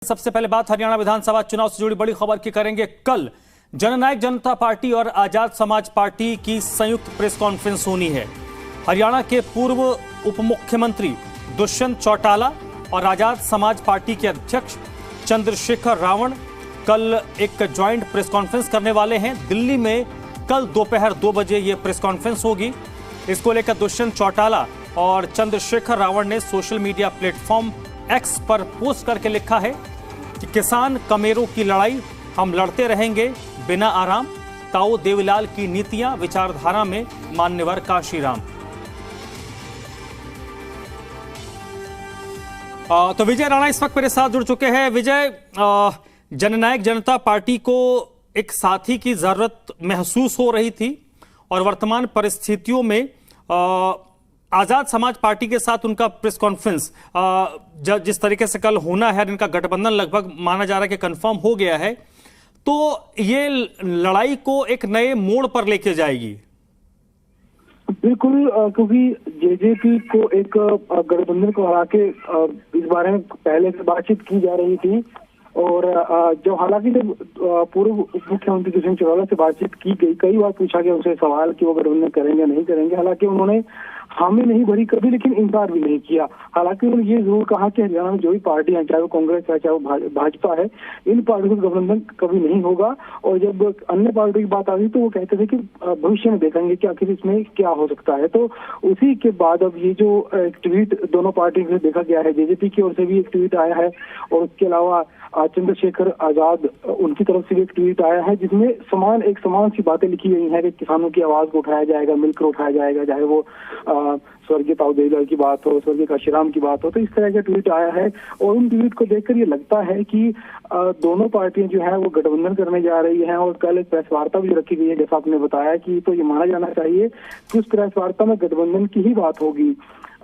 सबसे पहले बात हरियाणा विधानसभा चुनाव से जुड़ी बड़ी खबर की करेंगे। कल जननायक जनता पार्टी और आजाद समाज पार्टी की संयुक्त प्रेस कॉन्फ्रेंस होनी है। हरियाणा के पूर्व उप मुख्यमंत्री दुष्यंत चौटाला और आजाद समाज पार्टी के अध्यक्ष चंद्रशेखर रावण कल एक ज्वाइंट प्रेस कॉन्फ्रेंस करने वाले हैं। दिल्ली में कल दोपहर 2 बजे ये प्रेस कॉन्फ्रेंस होगी। इसको लेकर दुष्यंत चौटाला और चंद्रशेखर रावण ने सोशल मीडिया प्लेटफॉर्म एक्स पर पोस्ट करके लिखा है कि किसान कमेरों की लड़ाई हम लड़ते रहेंगे बिना आराम। ताऊ देवीलाल की नीतियां विचारधारा में मान्यवर काशीराम। तो विजय राणा इस वक्त मेरे साथ जुड़ चुके हैं। विजय, जननायक जनता पार्टी को एक साथी की जरूरत महसूस हो रही थी और वर्तमान परिस्थितियों में आजाद समाज पार्टी के साथ उनका प्रेस कॉन्फ्रेंस जिस तरीके से कल होना है, इनका गठबंधन लगभग माना जा रहा है कि कंफर्म हो गया है, तो ये लड़ाई को एक नए मोड़ पर लेके जाएगी। बिल्कुल, क्योंकि जेजेपी को एक गठबंधन को हरा के इस बारे में पहले से बातचीत की जा रही थी और जो हालांकि जब पूर्व उप मुख्यमंत्री दुष्यंत चौटाला से बातचीत की गई, कई बार पूछा गया उनसे सवाल कि वो गठबंधन करेंगे नहीं करेंगे। हालांकि उन्होंने हामी नहीं भरी कभी, लेकिन इनकार भी नहीं किया। हालांकि उन्होंने ये जरूर कहा कि हरियाणा में जो भी पार्टी है, चाहे वो कांग्रेस है चाहे वो भाजपा है, इन पार्टियों का गठबंधन कभी नहीं होगा। और जब अन्य पार्टियों की बात आ गई तो वो कहते थे कि भविष्य में देखेंगे कि आखिर इसमें क्या हो सकता है। तो उसी के बाद अब ये जो एक ट्वीट दोनों पार्टी से देखा गया है, जेजेपी की ओर से भी एक ट्वीट आया है और उसके अलावा चंद्रशेखर आजाद उनकी तरफ से भी एक ट्वीट आया है जिसमें एक समान सी बातें लिखी गई हैं कि किसानों की आवाज को उठाया जाएगा, मिलकर उठाया जाएगा, चाहे वो स्वर्गीय ताऊ देवीलाल की बात हो, स्वर्गीय काशीराम की बात हो। तो इस तरह का ट्वीट आया है और उन ट्वीट को देखकर ये लगता है कि दोनों पार्टियां जो है वो गठबंधन करने जा रही हैं। और कल एक प्रेस वार्ता भी रखी गई है, जैसा आपने बताया कि तो ये माना जाना चाहिए कि उस प्रेस वार्ता में गठबंधन की ही बात होगी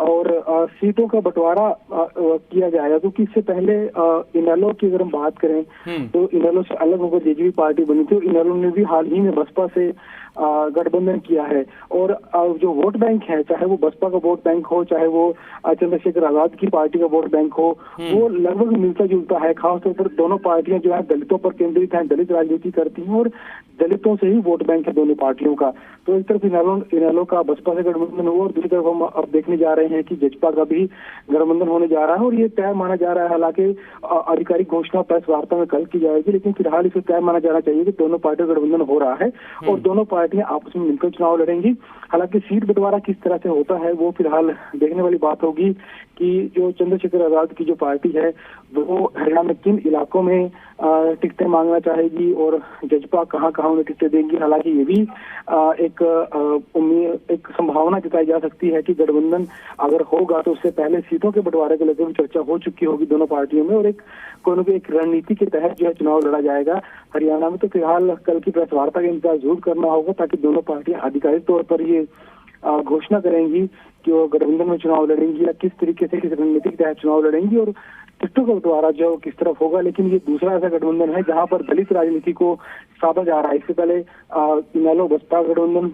और सीटों का बंटवारा किया जाएगा। क्योंकि इससे पहले इनेलो की अगर हम बात करें तो इनेलो से अलग होकर जेजेपी पार्टी बनी थी। इनेलो ने भी हाल ही में बसपा से गठबंधन किया है और जो वोट बैंक है, चाहे वो बसपा का वोट बैंक हो, चाहे वो चंद्रशेखर आजाद की पार्टी का वोट बैंक हो, वो लगभग मिलता जुलता है। खासतौर पर दोनों पार्टियां जो है दलितों पर केंद्रित हैं, दलित राजनीति करती हैं और दलितों से ही वोट बैंक है दोनों पार्टियों का। तो एक तरफ इनेलो का बसपा से गठबंधन हुआ और दूसरी तरफ हम अब देखने जा रहे हैं कि जजपा का भी गठबंधन होने जा रहा है और ये तय माना जा रहा है। हालांकि आधिकारिक घोषणा प्रेस वार्ता में कल की जाएगी, लेकिन फिलहाल इसे तय माना जाना चाहिए कि दोनों पार्टियों का गठबंधन हो रहा है और दोनों पार्टियां आपस में मिलकर चुनाव लड़ेंगी। हालांकि सीट बंटवारा किस तरह से होता है वो फिलहाल देखने वाली बात होगी कि जो चंद्रशेखर आजाद की जो पार्टी है वो हरियाणा में किन इलाकों में टिकटें मांगना चाहेगी और जजपा कहाँ कहाँ उन्हें टिकटें देंगी। हालांकि ये भी एक संभावना जताई जा सकती है कि गठबंधन अगर होगा तो उससे पहले सीटों के बंटवारे को लेकर भी चर्चा हो चुकी होगी दोनों पार्टियों में और एक रणनीति के तहत जो है चुनाव लड़ा जाएगा हरियाणा में। तो फिलहाल कल की प्रेस वार्ता का इंतजार जरूर करना होगा ताकि दोनों पार्टियां आधिकारिक तौर पर ये घोषणा करेंगी कि वो गठबंधन में चुनाव लड़ेंगी या किस तरीके से किस रणनीति के तहत चुनाव लड़ेंगी और टिकटों का बंटवारा जो किस तरफ होगा। लेकिन ये दूसरा ऐसा गठबंधन है जहां पर दलित राजनीति को साधा जा रहा है। इससे पहले इनेलो बसपा गठबंधन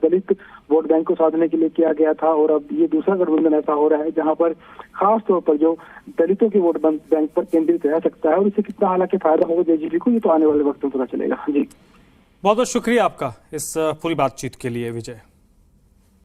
दलित वोट बैंक को साधने के लिए किया गया था और अब ये दूसरा गठबंधन ऐसा हो रहा है जहां पर खास तौर पर जो दलितों के वोट बैंक पर केंद्रित रह सकता है और इससे कितना हालांकि फायदा होगा जेजेपी को, ये तो आने वाले वक्त में पता चलेगा। जी, बहुत बहुत शुक्रिया आपका इस पूरी बातचीत के लिए विजय।